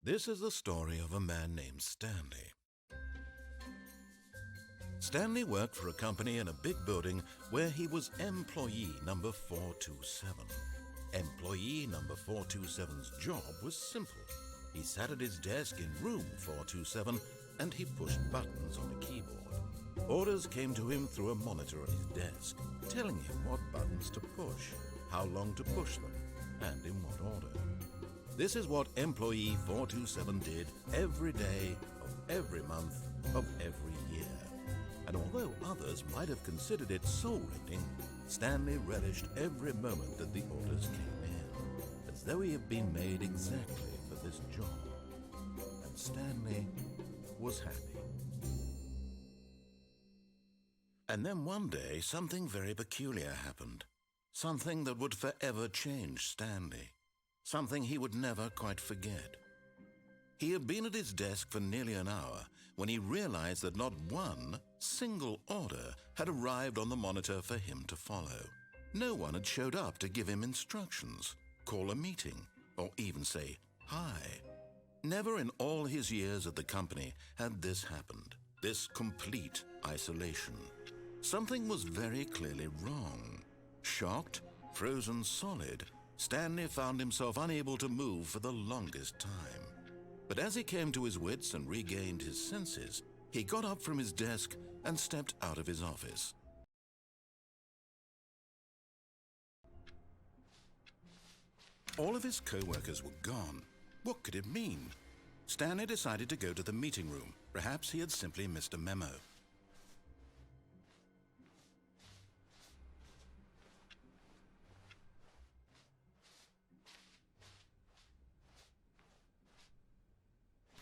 This is the story of a man named Stanley. Stanley worked for a company in a big building where he was employee number 427. Employee number 427's job was simple. He sat at his desk in room 427 and he pushed buttons on a keyboard. Orders came to him through a monitor on his desk, telling him what buttons to push, how long to push them, and in what order. This is what employee 427 did every day of every month of every year. And although others might have considered it soul-rending, Stanley relished every moment that the orders came in, as though he had been made exactly for this job. And Stanley was happy. And then one day, something very peculiar happened. Something that would forever change Stanley. Something he would never quite forget. He had been at his desk for nearly an hour when he realized that not one single order had arrived on the monitor for him to follow. No one had showed up to give him instructions, call a meeting, or even say hi. Never in all his years at the company had this happened, this complete isolation. Something was very clearly wrong. Shocked, frozen solid, Stanley found himself unable to move for the longest time. But as he came to his wits and regained his senses, he got up from his desk and stepped out of his office. All of his co-workers were gone. What could it mean? Stanley decided to go to the meeting room. Perhaps he had simply missed a memo.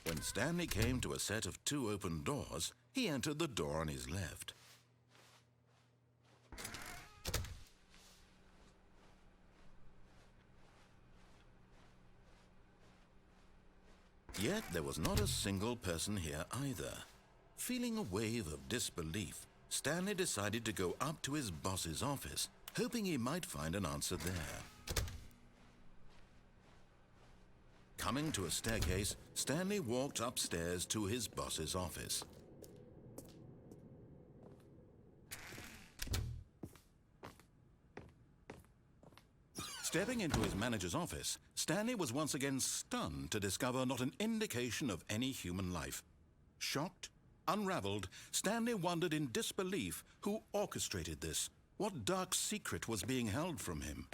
When Stanley came to a set of 2 open doors, he entered the door on his left. Yet there was not a single person here either. Feeling a wave of disbelief, Stanley decided to go up to his boss's office, hoping he might find an answer there. Coming to a staircase, Stanley walked upstairs to his boss's office. Stepping into his manager's office, Stanley was once again stunned to discover not an indication of any human life. Shocked, unraveled, Stanley wondered in disbelief who orchestrated this, what dark secret was being held from him.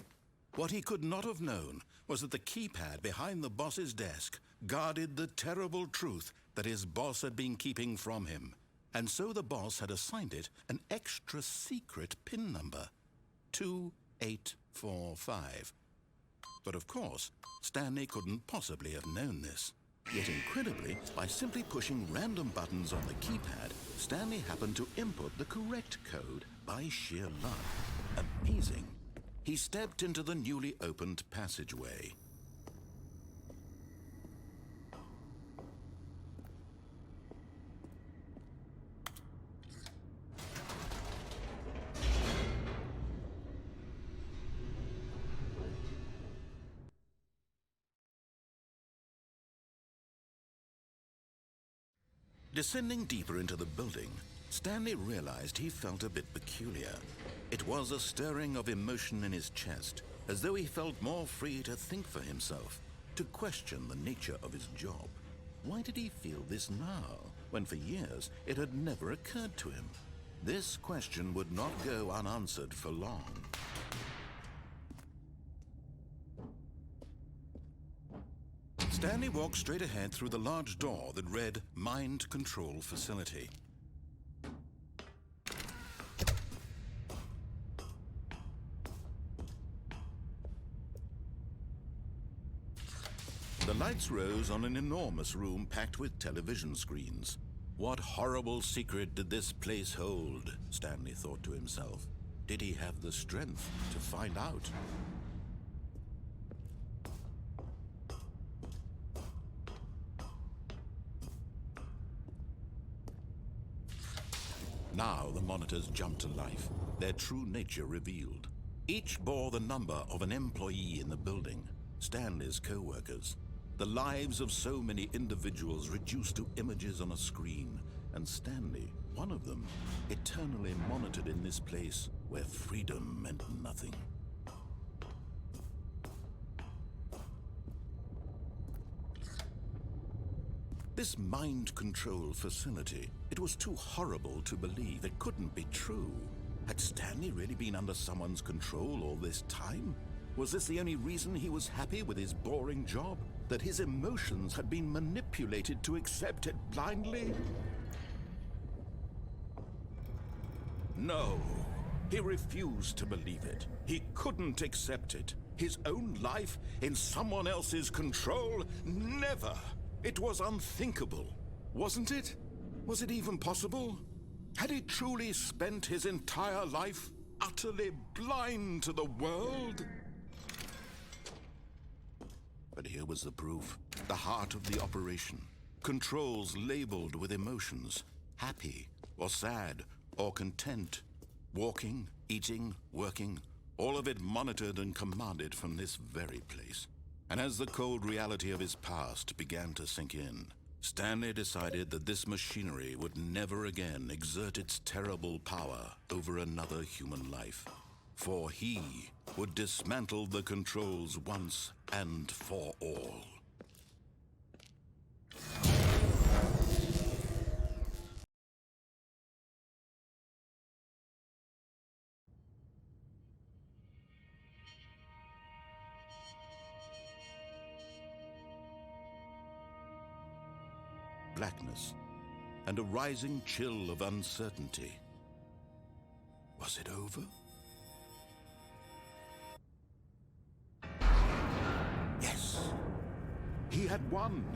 What he could not have known was that the keypad behind the boss's desk guarded the terrible truth that his boss had been keeping from him. And so the boss had assigned it an extra secret PIN number, 2845. But of course, Stanley couldn't possibly have known this. Yet incredibly, by simply pushing random buttons on the keypad, Stanley happened to input the correct code by sheer luck. Amazing. He stepped into the newly opened passageway. Descending deeper into the building, Stanley realized he felt a bit peculiar. It was a stirring of emotion in his chest, as though he felt more free to think for himself, to question the nature of his job. Why did he feel this now, when for years it had never occurred to him? This question would not go unanswered for long. Stanley walked straight ahead through the large door that read Mind Control Facility. The lights rose on an enormous room packed with television screens. What horrible secret did this place hold? Stanley thought to himself. Did he have the strength to find out? Now the monitors jumped to life, their true nature revealed. Each bore the number of an employee in the building, Stanley's co-workers. The lives of so many individuals reduced to images on a screen, and Stanley, one of them, eternally monitored in this place where freedom meant nothing. This mind control facility, it was too horrible to believe. It couldn't be true. Had Stanley really been under someone's control all this time? Was this the only reason he was happy with his boring job? That his emotions had been manipulated to accept it blindly? No, he refused to believe it. He couldn't accept it. His own life in someone else's control? Never! It was unthinkable, wasn't it? Was it even possible? Had he truly spent his entire life utterly blind to the world? But here was the proof, the heart of the operation. Controls labeled with emotions, happy or sad or content. Walking, eating, working, all of it monitored and commanded from this very place. And as the cold reality of his past began to sink in, Stanley decided that this machinery would never again exert its terrible power over another human life. For he would dismantle the controls once and for all. Blackness, and a rising chill of uncertainty. Was it over? Yes. He had won.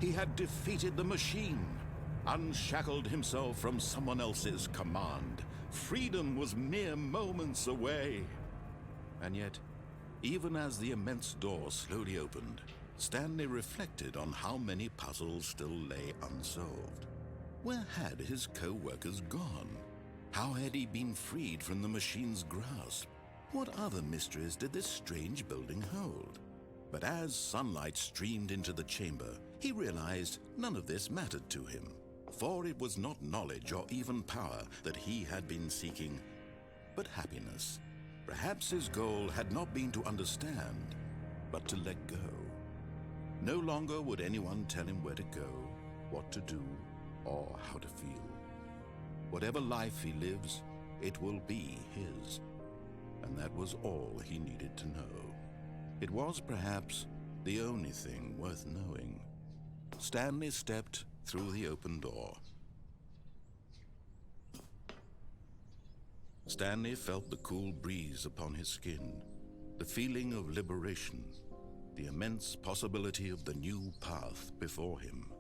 He had defeated the machine, unshackled himself from someone else's command. Freedom was mere moments away. And yet, even as the immense door slowly opened, Stanley reflected on how many puzzles still lay unsolved. Where had his co-workers gone? How had he been freed from the machine's grasp? What other mysteries did this strange building hold? But as sunlight streamed into the chamber, he realized none of this mattered to him. For it was not knowledge or even power that he had been seeking, but happiness. Perhaps his goal had not been to understand, but to let go. No longer would anyone tell him where to go, what to do, or how to feel. Whatever life he lives, it will be his. And that was all he needed to know. It was perhaps the only thing worth knowing. Stanley stepped through the open door. Stanley felt the cool breeze upon his skin, the feeling of liberation, the immense possibility of the new path before him.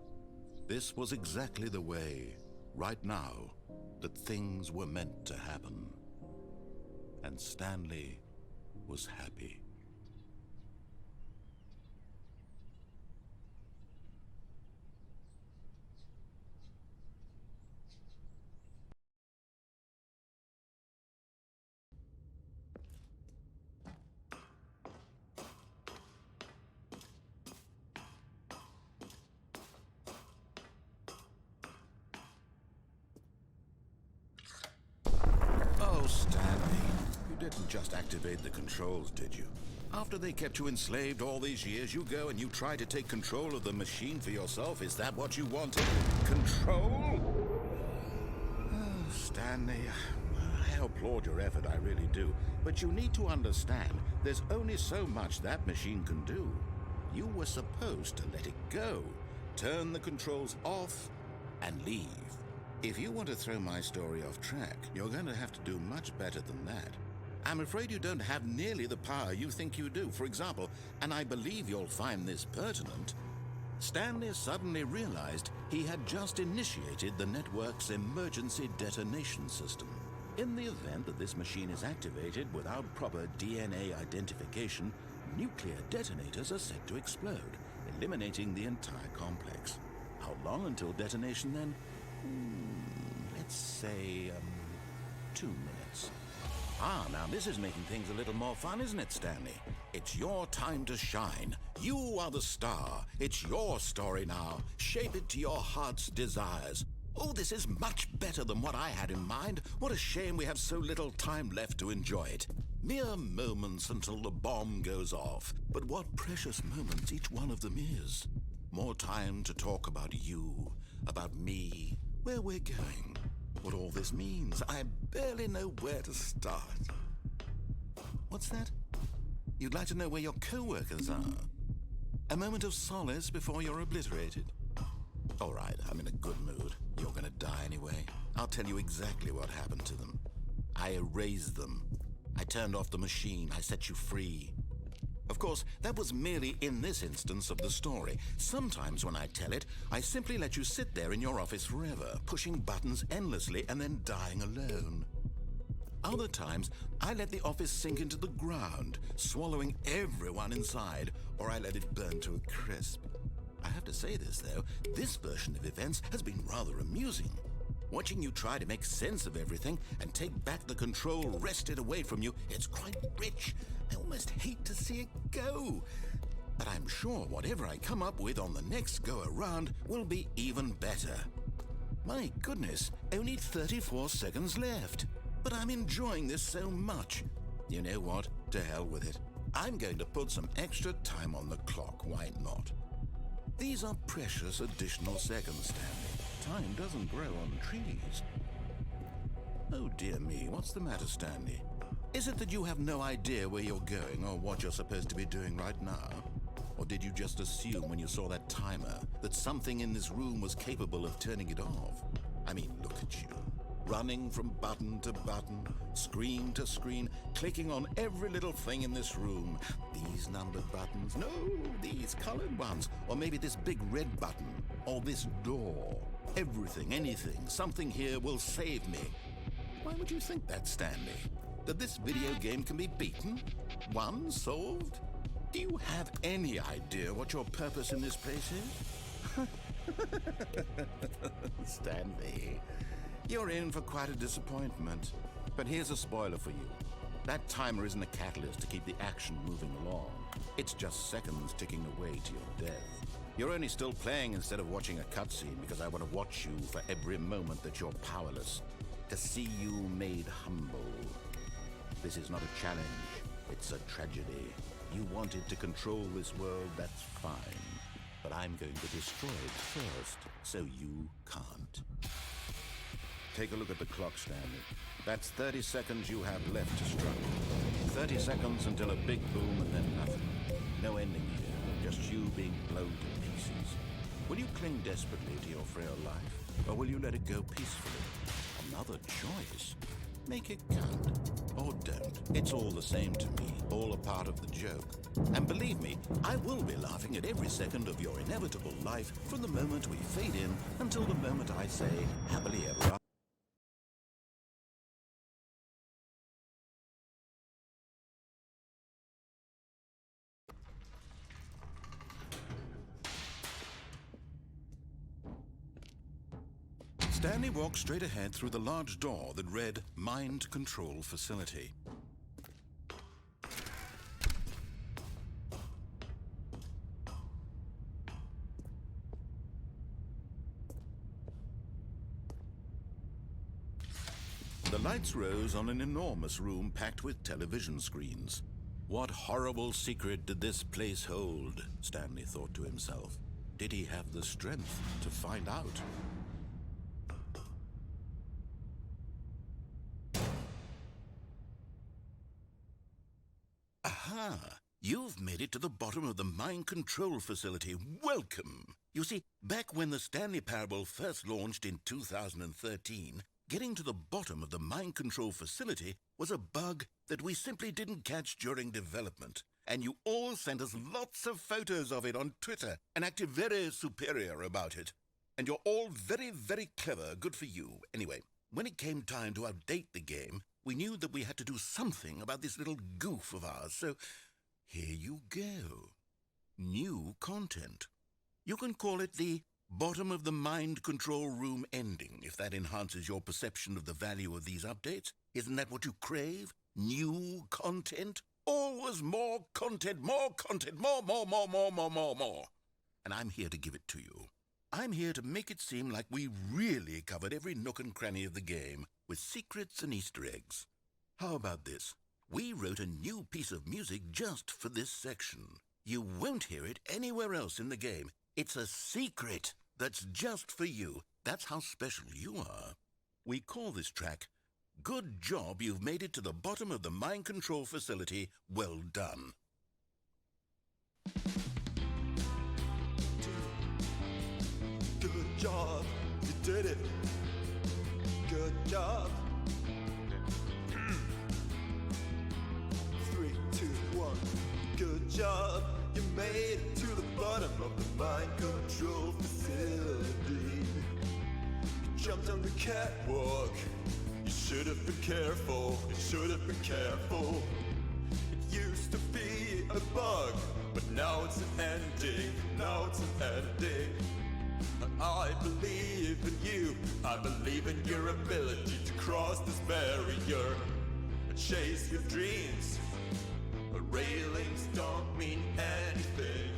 This was exactly the way, right now, that things were meant to happen. And Stanley was happy. Stanley, you didn't just activate the controls, did you? After they kept you enslaved all these years, you go and you try to take control of the machine for yourself? Is that what you wanted? Control? Oh, Stanley, I applaud your effort, I really do. But you need to understand, there's only so much that machine can do. You were supposed to let it go, turn the controls off, and leave. If you want to throw my story off track, you're going to have to do much better than that. I'm afraid you don't have nearly the power you think you do. For example, and I believe you'll find this pertinent, Stanley suddenly realized he had just initiated the network's emergency detonation system. In the event that this machine is activated without proper DNA identification, nuclear detonators are set to explode, eliminating the entire complex. How long until detonation then? Let's say, 2 minutes. Now this is making things a little more fun, isn't it, Stanley? It's your time to shine. You are the star. It's your story now. Shape it to your heart's desires. Oh, this is much better than what I had in mind. What a shame we have so little time left to enjoy it. Mere moments until the bomb goes off. But what precious moments each one of them is. More time to talk about you, about me, where we're going, what all this means. I barely know where to start. What's that? You'd like to know where your co-workers are? A moment of solace before you're obliterated? All right, I'm in a good mood. You're gonna die anyway. I'll tell you exactly what happened to them. I erased them. I turned off the machine. I set you free. Of course, that was merely in this instance of the story. Sometimes when I tell it, I simply let you sit there in your office forever, pushing buttons endlessly and then dying alone. Other times, I let the office sink into the ground, swallowing everyone inside, or I let it burn to a crisp. I have to say this, though, this version of events has been rather amusing. Watching you try to make sense of everything and take back the control wrested away from you, it's quite rich. I almost hate to see it go. But I'm sure whatever I come up with on the next go-around will be even better. My goodness, only 34 seconds left. But I'm enjoying this so much. You know what? To hell with it. I'm going to put some extra time on the clock, why not? These are precious additional seconds, Stanley. Time doesn't grow on trees. Oh dear me, what's the matter, Stanley? Is it that you have no idea where you're going or what you're supposed to be doing right now? Or did you just assume when you saw that timer that something in this room was capable of turning it off? I mean, look at you. Running from button to button, screen to screen, clicking on every little thing in this room. These numbered buttons, no, these colored ones, or maybe this big red button, or this door. Everything, anything, something here will save me. Why would you think that, Stanley? That this video game can be beaten? Won? Solved? Do you have any idea what your purpose in this place is? Stanley, you're in for quite a disappointment. But here's a spoiler for you. That timer isn't a catalyst to keep the action moving along. It's just seconds ticking away to your death. You're only still playing instead of watching a cutscene because I want to watch you for every moment that you're powerless. To see you made humble. This is not a challenge. It's a tragedy. You wanted to control this world, that's fine. But I'm going to destroy it first, so you can't. Take a look at the clock, Stanley. That's 30 seconds you have left to struggle. 30 seconds until a big boom and then nothing. No ending here, just you being blown to pieces. Will you cling desperately to your frail life, or will you let it go peacefully? Another choice. Make it count. Or don't. It's all the same to me, all a part of the joke. And believe me, I will be laughing at every second of your inevitable life from the moment we fade in until the moment I say, happily ever after. Stanley walked straight ahead through the large door that read Mind Control Facility. The lights rose on an enormous room packed with television screens. What horrible secret did this place hold? Stanley thought to himself. Did he have the strength to find out? Aha! You've made it to the bottom of the mind control facility. Welcome! You see, back when the Stanley Parable first launched in 2013, getting to the bottom of the mind control facility was a bug that we simply didn't catch during development. And you all sent us lots of photos of it on Twitter and acted very superior about it. And you're all very, very clever. Good for you. Anyway, when it came time to update the game, we knew that we had to do something about this little goof of ours, so here you go. New content. You can call it the bottom of the mind control room ending, if that enhances your perception of the value of these updates. Isn't that what you crave? New content? Always more content, more content, more. And I'm here to give it to you. I'm here to make it seem like we really covered every nook and cranny of the game with secrets and Easter eggs. How about this? We wrote a new piece of music just for this section. You won't hear it anywhere else in the game. It's a secret that's just for you. That's how special you are. We call this track, Good Job You've Made It to the Bottom of the Mind Control Facility. Well done. Good job, you did it. Good job. 3, 2, 1. Good job, you made it to the bottom of the mind control facility. You jumped on the catwalk. You should have been careful. You should have been careful. It used to be a bug, but now it's an ending. Now it's an ending. I believe in you. I believe in your ability to cross this barrier and chase your dreams. But railings don't mean anything.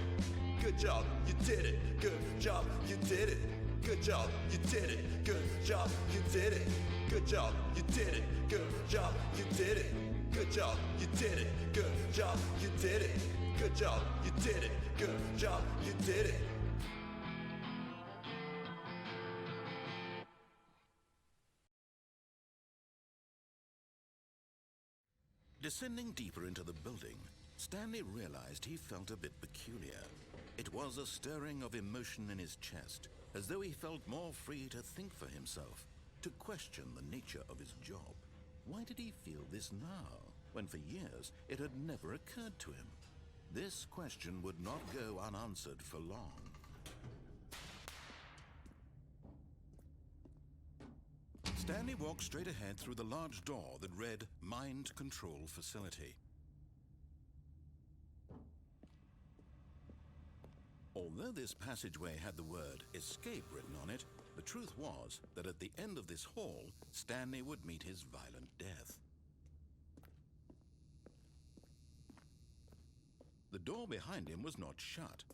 Good job, you did it. Good job, you did it. Good job, you did it. Good job, you did it. Good job, you did it. Good job, you did it. Good job, you did it. Good job, you did it. Good job, you did it. Good job, you did it. Descending deeper into the building, Stanley realized he felt a bit peculiar. It was a stirring of emotion in his chest, as though he felt more free to think for himself, to question the nature of his job. Why did he feel this now, when for years it had never occurred to him? This question would not go unanswered for long. Stanley walked straight ahead through the large door that read Mind Control Facility. Although this passageway had the word escape written on it, the truth was that at the end of this hall, Stanley would meet his violent death. The door behind him was not shut.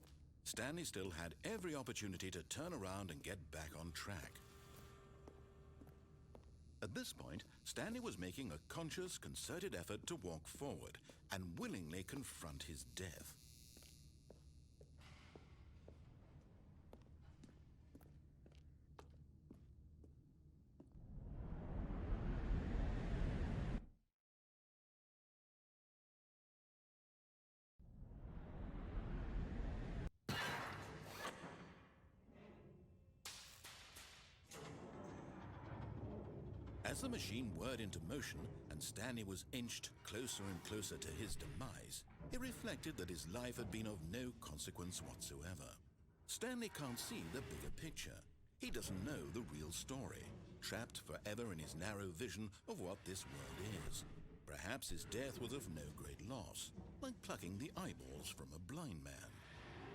Stanley still had every opportunity to turn around and get back on track. At this point, Stanley was making a conscious, concerted effort to walk forward and willingly confront his death. As the machine whirred into motion and Stanley was inched closer and closer to his demise, he reflected that his life had been of no consequence whatsoever. Stanley can't see the bigger picture. He doesn't know the real story, trapped forever in his narrow vision of what this world is. Perhaps his death was of no great loss, like plucking the eyeballs from a blind man.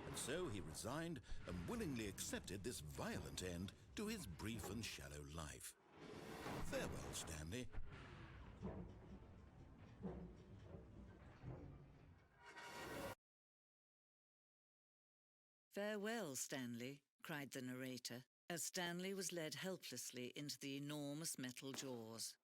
And so he resigned and willingly accepted this violent end to his brief and shallow life. Farewell, Stanley. Farewell, Stanley, cried the narrator, as Stanley was led helplessly into the enormous metal jaws.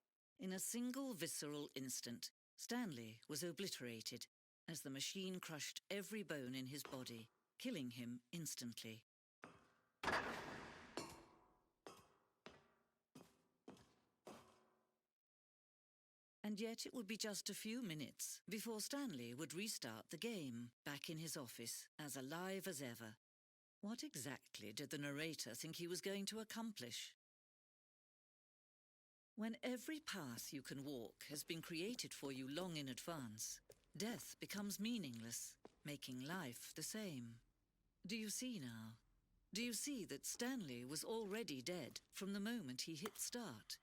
In a single visceral instant, Stanley was obliterated as the machine crushed every bone in his body, killing him instantly. And yet it would be just a few minutes before Stanley would restart the game, back in his office, as alive as ever. What exactly did the narrator think he was going to accomplish? When every path you can walk has been created for you long in advance, death becomes meaningless, making life the same. Do you see now? Do you see that Stanley was already dead from the moment he hit start?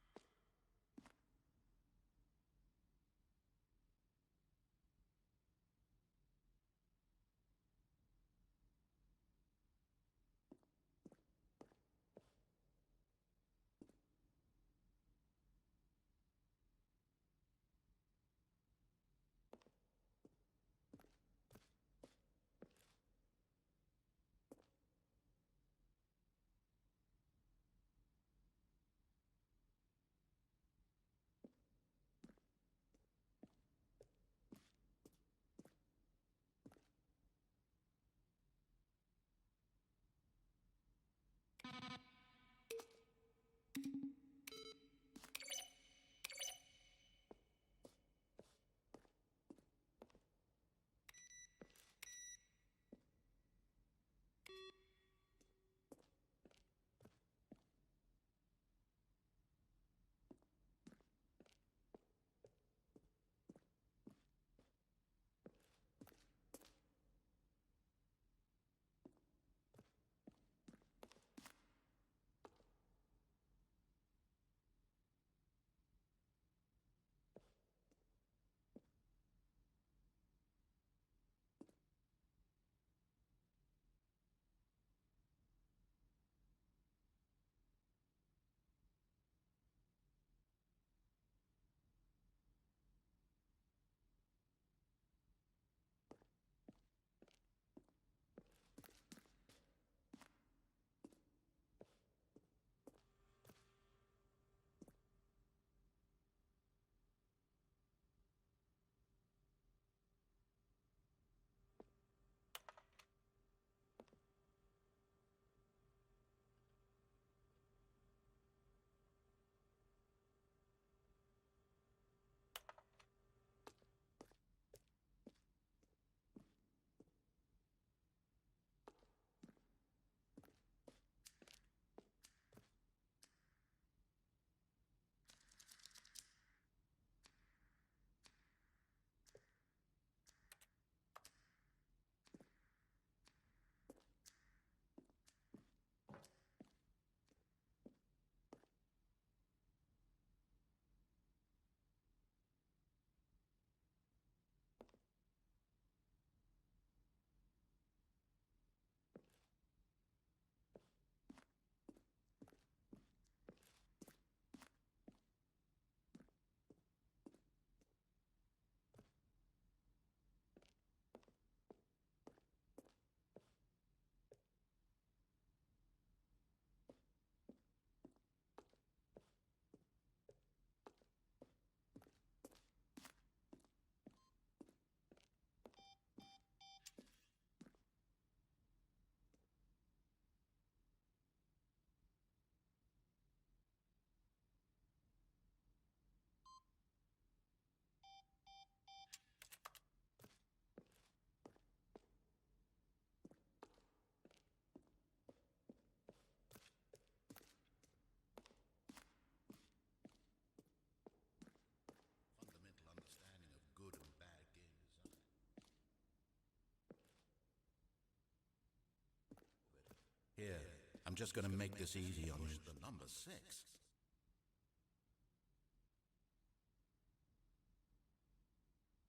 I'm just going to make this easy on you. The number 6.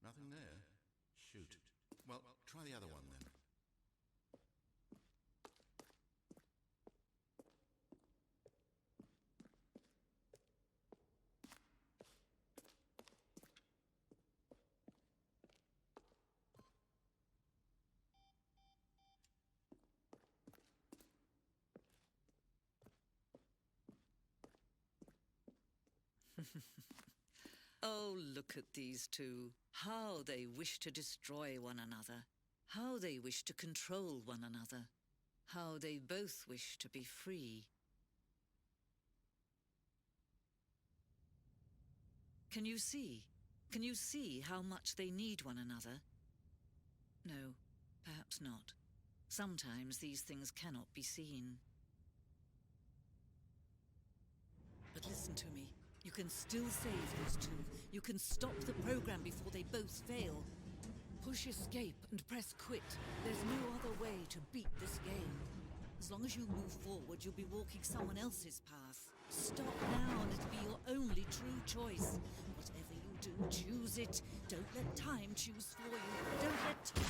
Nothing there. Shoot. Well, try the other one then. Oh, look at these two. How they wish to destroy one another. How they wish to control one another. How they both wish to be free. Can you see? Can you see how much they need one another? No, perhaps not. Sometimes these things cannot be seen. But listen to me. You can still save these two. You can stop the program before they both fail. Push escape and press quit. There's no other way to beat this game. As long as you move forward, you'll be walking someone else's path. Stop now and it'll be your only true choice. Whatever you do, choose it. Don't let time choose for you. Don't let time...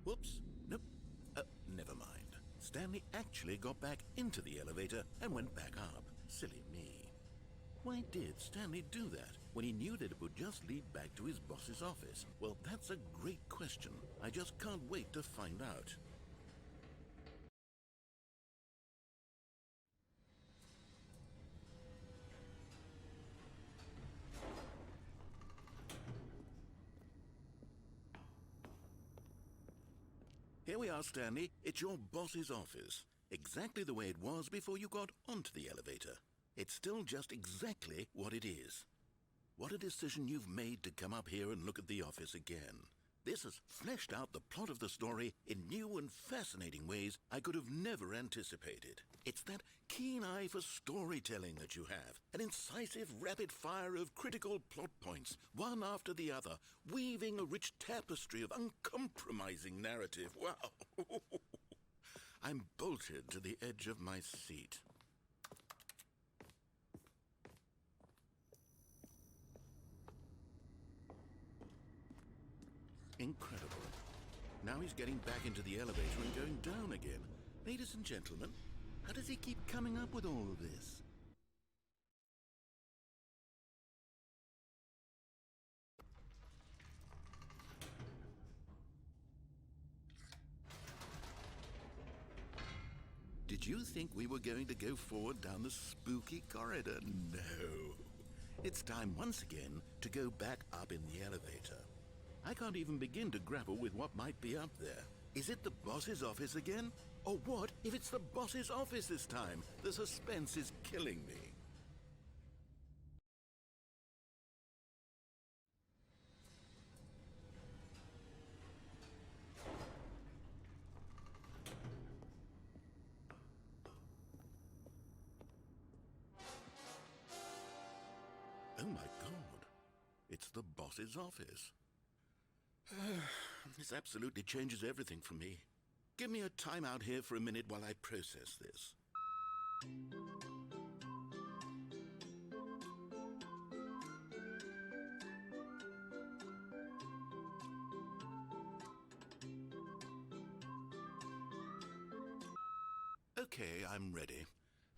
Whoops. Nope. Never mind. Stanley actually got back into the elevator and went back up. Silly me. Why did Stanley do that when he knew that it would just lead back to his boss's office? Well, that's a great question. I just can't wait to find out. Here we are, Stanley. It's your boss's office. Exactly the way it was before you got onto the elevator. It's still just exactly what it is. What a decision you've made to come up here and look at the office again. This has fleshed out the plot of the story in new and fascinating ways I could have never anticipated. It's that keen eye for storytelling that you have, an incisive rapid fire of critical plot points, one after the other, weaving a rich tapestry of uncompromising narrative. Wow! I'm bolted to the edge of my seat. Incredible. Now he's getting back into the elevator and going down again. Ladies and gentlemen, how does he keep coming up with all of this? Did you think we were going to go forward down the spooky corridor? No. It's time once again to go back up in the elevator. I can't even begin to grapple with what might be up there. Is it the boss's office again? Or what if it's the boss's office this time? The suspense is killing me. Oh my God. It's the boss's office. This absolutely changes everything for me. Give me a time out here for a minute while I process this. Okay, I'm ready.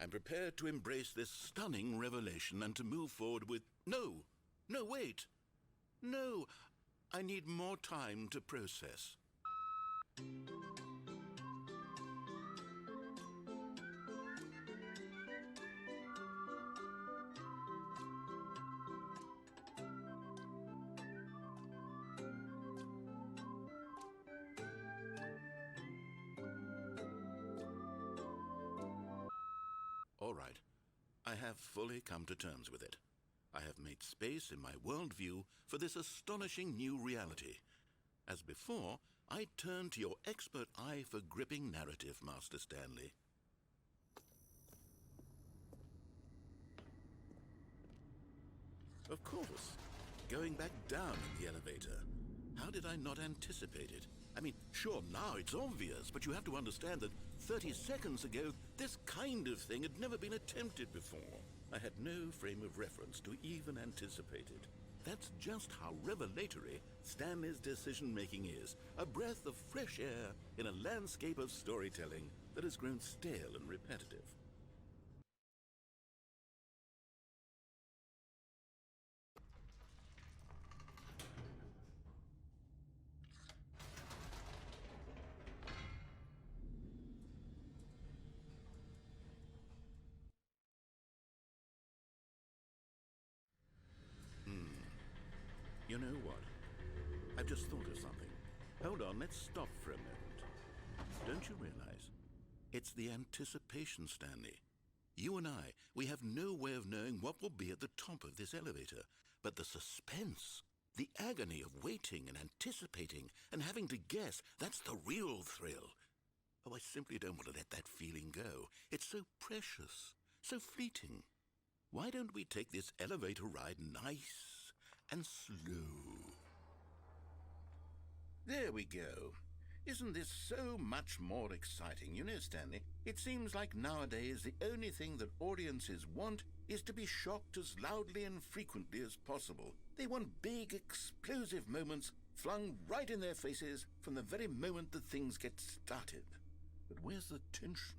I'm prepared to embrace this stunning revelation and to move forward with... No, wait. No, I need more time to process. All right. I have fully come to terms with it. I have made space in my worldview for this astonishing new reality. As before, I turn to your expert eye for gripping narrative, Master Stanley. Of course. Going back down in the elevator. How did I not anticipate it? I mean, sure, now it's obvious, but you have to understand that 30 seconds ago, this kind of thing had never been attempted before. I had no frame of reference to even anticipate it. That's just how revelatory Stanley's decision-making is. A breath of fresh air in a landscape of storytelling that has grown stale and repetitive. You know what? I've just thought of something. Hold on, let's stop for a moment. Don't you realize? It's the anticipation, Stanley. You and I, we have no way of knowing what will be at the top of this elevator. But the suspense, the agony of waiting and anticipating and having to guess, that's the real thrill. Oh, I simply don't want to let that feeling go. It's so precious, so fleeting. Why don't we take this elevator ride nice and slow? There we go. Isn't this so much more exciting? You know, Stanley, it seems like nowadays the only thing that audiences want is to be shocked as loudly and frequently as possible. They want big, explosive moments flung right in their faces from the very moment that things get started. But where's the tension?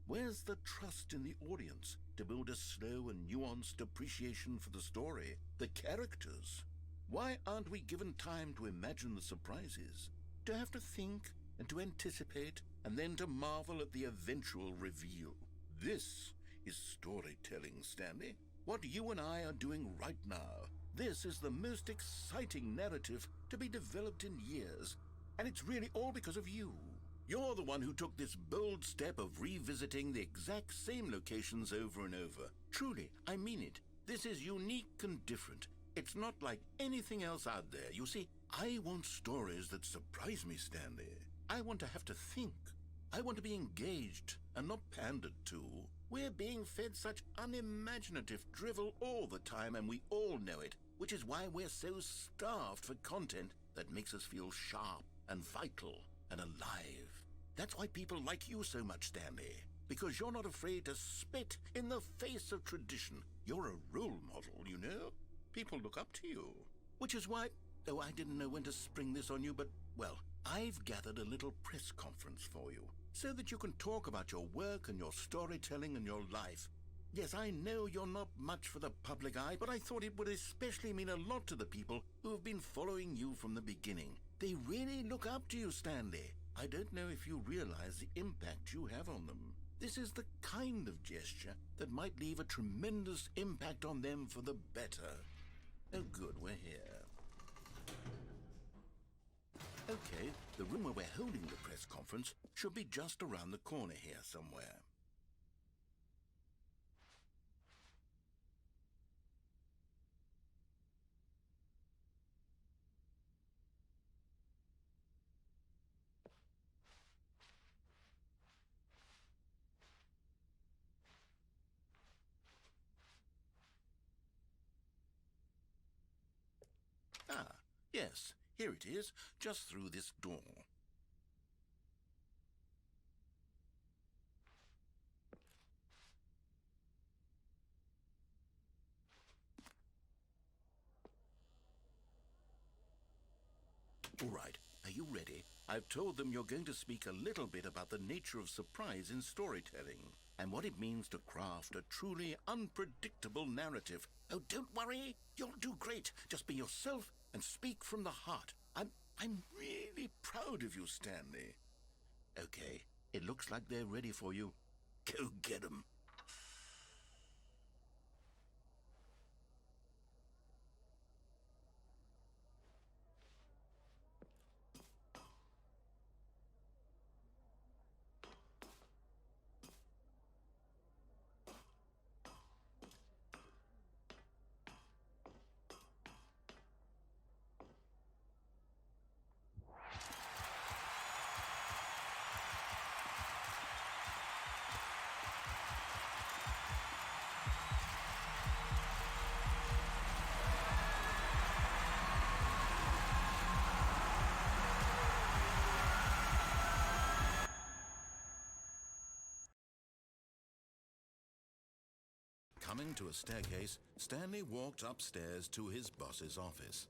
Where's the trust in the audience to build a slow and nuanced appreciation for the story, the characters? Why aren't we given time to imagine the surprises, to have to think and to anticipate and then to marvel at the eventual reveal? This is storytelling, Stanley. What you and I are doing right now. This is the most exciting narrative to be developed in years, and it's really all because of you. You're the one who took this bold step of revisiting the exact same locations over and over. Truly, I mean it. This is unique and different. It's not like anything else out there. You see, I want stories that surprise me, Stanley. I want to have to think. I want to be engaged and not pandered to. We're being fed such unimaginative drivel all the time, and we all know it, which is why we're so starved for content that makes us feel sharp and vital and alive. That's why people like you so much, Stanley, because you're not afraid to spit in the face of tradition. You're a role model, you know? People look up to you. Which is why, oh, I didn't know when to spring this on you, but, well, I've gathered a little press conference for you so that you can talk about your work and your storytelling and your life. Yes, I know you're not much for the public eye, but I thought it would especially mean a lot to the people who have been following you from the beginning. They really look up to you, Stanley. I don't know if you realize the impact you have on them. This is the kind of gesture that might leave a tremendous impact on them for the better. Oh, good, we're here. Okay, the room where we're holding the press conference should be just around the corner here somewhere. Ah, yes, here it is, just through this door. All right, are you ready? I've told them you're going to speak a little bit about the nature of surprise in storytelling and what it means to craft a truly unpredictable narrative. Oh, don't worry, you'll do great. Just be yourself and speak from the heart. I'm really proud of you, Stanley. Okay, it looks like they're ready for you. Go get 'em. Coming to a staircase, Stanley walked upstairs to his boss's office.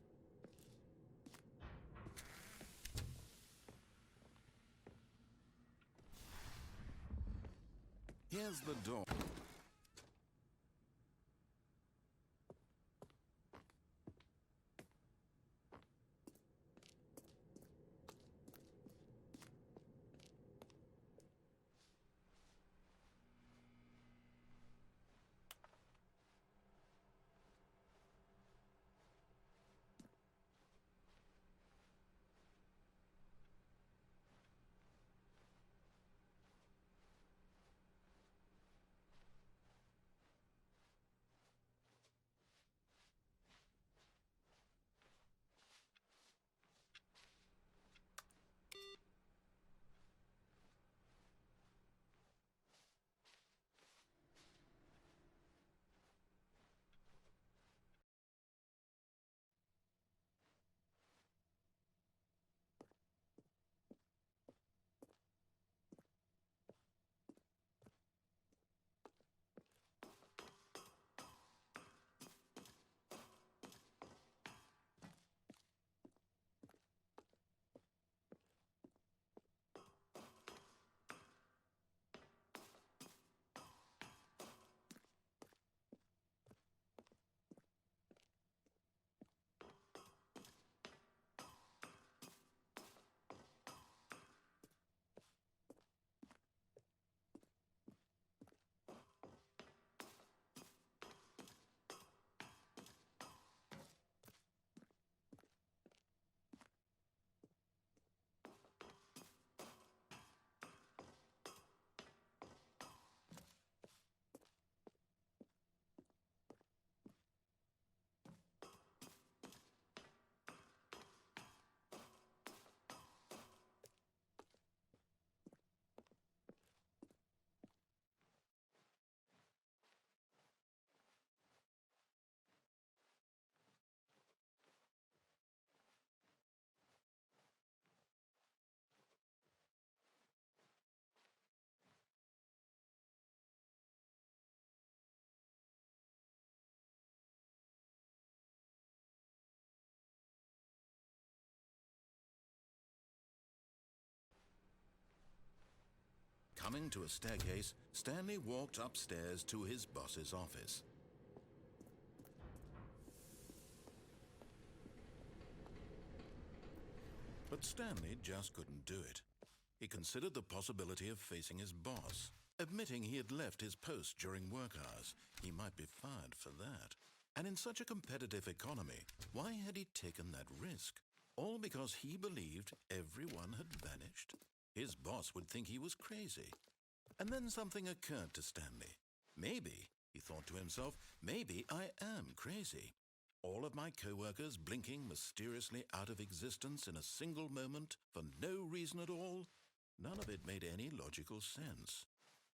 Here's the door. Coming to a staircase, Stanley walked upstairs to his boss's office. But Stanley just couldn't do it. He considered the possibility of facing his boss. Admitting he had left his post during work hours, he might be fired for that. And in such a competitive economy, why had he taken that risk? All because he believed everyone had vanished? His boss would think he was crazy. And then something occurred to Stanley. Maybe, he thought to himself, maybe I am crazy. All of my co-workers blinking mysteriously out of existence in a single moment for no reason at all? None of it made any logical sense.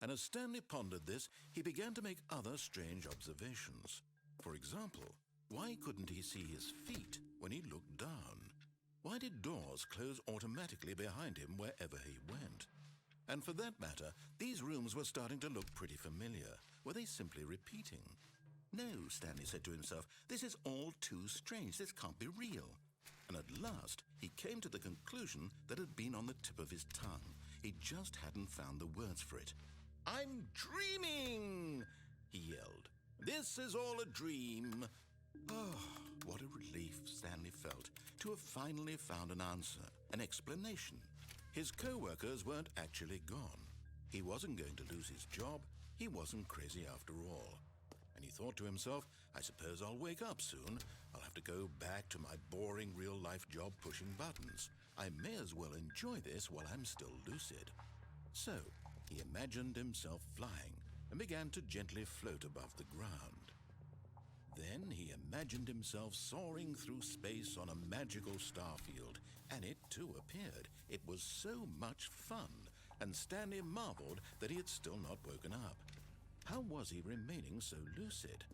And as Stanley pondered this, he began to make other strange observations. For example, why couldn't he see his feet when he looked down? Why did doors close automatically behind him wherever he went? And for that matter, these rooms were starting to look pretty familiar. Were they simply repeating? No, Stanley said to himself, this is all too strange. This can't be real. And at last, he came to the conclusion that had been on the tip of his tongue. He just hadn't found the words for it. I'm dreaming, he yelled. This is all a dream. Oh, what a relief Stanley felt to have finally found an answer, an explanation. His co-workers weren't actually gone. He wasn't going to lose his job. He wasn't crazy after all. And he thought to himself, I suppose I'll wake up soon. I'll have to go back to my boring real-life job pushing buttons. I may as well enjoy this while I'm still lucid. So, he imagined himself flying and began to gently float above the ground. Then he imagined himself soaring through space on a magical starfield, and it too appeared. It was so much fun, and Stanley marveled that he had still not woken up. How was he remaining so lucid?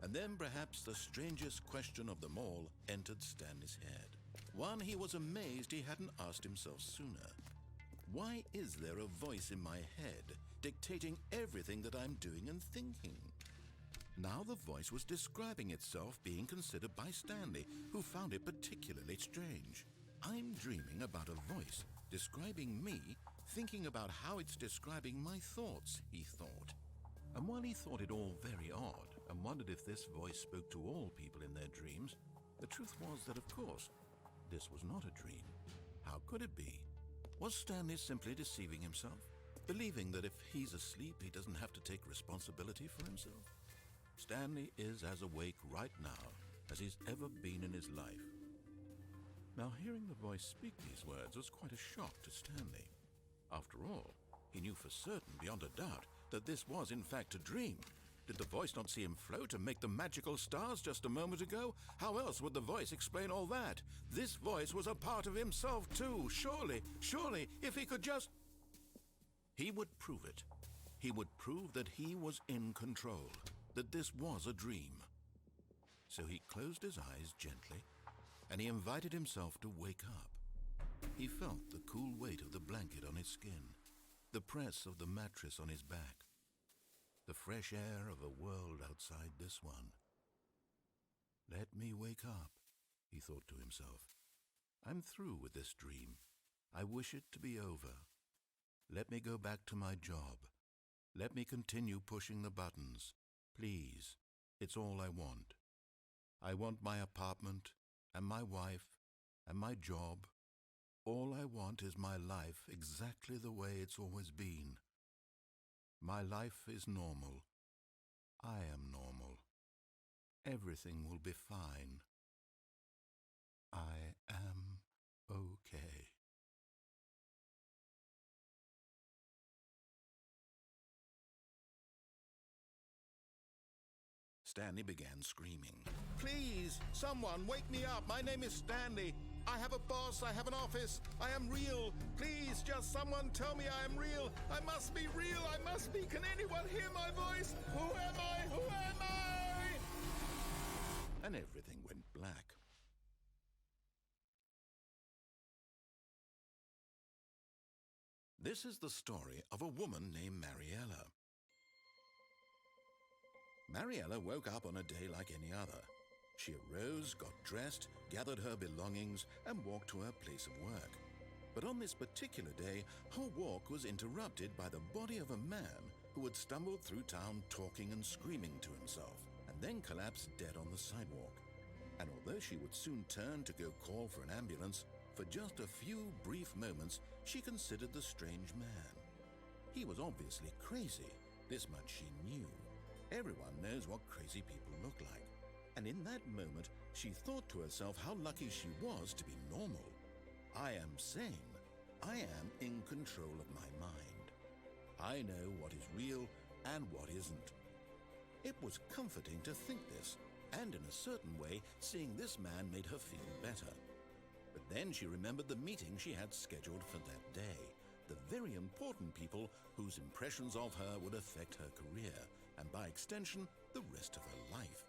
And then perhaps the strangest question of them all entered Stanley's head. One he was amazed he hadn't asked himself sooner. Why is there a voice in my head dictating everything that I'm doing and thinking? Now the voice was describing itself, being considered by Stanley, who found it particularly strange. I'm dreaming about a voice describing me, thinking about how it's describing my thoughts, he thought. And while he thought it all very odd and wondered if this voice spoke to all people in their dreams, the truth was that, of course, this was not a dream. How could it be? Was Stanley simply deceiving himself, believing that if he's asleep, he doesn't have to take responsibility for himself? Stanley is as awake right now as he's ever been in his life. Now, hearing the voice speak these words was quite a shock to Stanley. After all, he knew for certain, beyond a doubt, that this was in fact a dream. Did the voice not see him float and make the magical stars just a moment ago? How else would the voice explain all that? This voice was a part of himself too. Surely, if he could just... He would prove it. He would prove that he was in control, that this was a dream. So he closed his eyes gently, and he invited himself to wake up. He felt the cool weight of the blanket on his skin, the press of the mattress on his back, the fresh air of a world outside this one. Let me wake up, he thought to himself. I'm through with this dream. I wish it to be over. Let me go back to my job. Let me continue pushing the buttons. Please, it's all I want. I want my apartment and my wife and my job. All I want is my life exactly the way it's always been. My life is normal. I am normal. Everything will be fine. I am okay. Stanley began screaming. Please, someone, wake me up. My name is Stanley. I have a boss. I have an office. I am real. Please, just someone tell me I am real. I must be real. I must be. Can anyone hear my voice? Who am I? Who am I? And everything went black. This is the story of a woman named Mariella. Mariella woke up on a day like any other. She arose, got dressed, gathered her belongings, and walked to her place of work. But on this particular day, her walk was interrupted by the body of a man who had stumbled through town talking and screaming to himself, and then collapsed dead on the sidewalk. And although she would soon turn to go call for an ambulance, for just a few brief moments she considered the strange man. He was obviously crazy. This much she knew. Everyone knows what crazy people look like. And in that moment, she thought to herself how lucky she was to be normal. I am sane. I am in control of my mind. I know what is real and what isn't. It was comforting to think this, and in a certain way, seeing this man made her feel better. But then she remembered the meeting she had scheduled for that day, the very important people whose impressions of her would affect her career, and by extension, the rest of her life.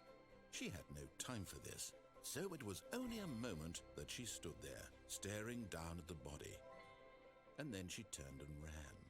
She had no time for this, so it was only a moment that she stood there, staring down at the body. And then she turned and ran.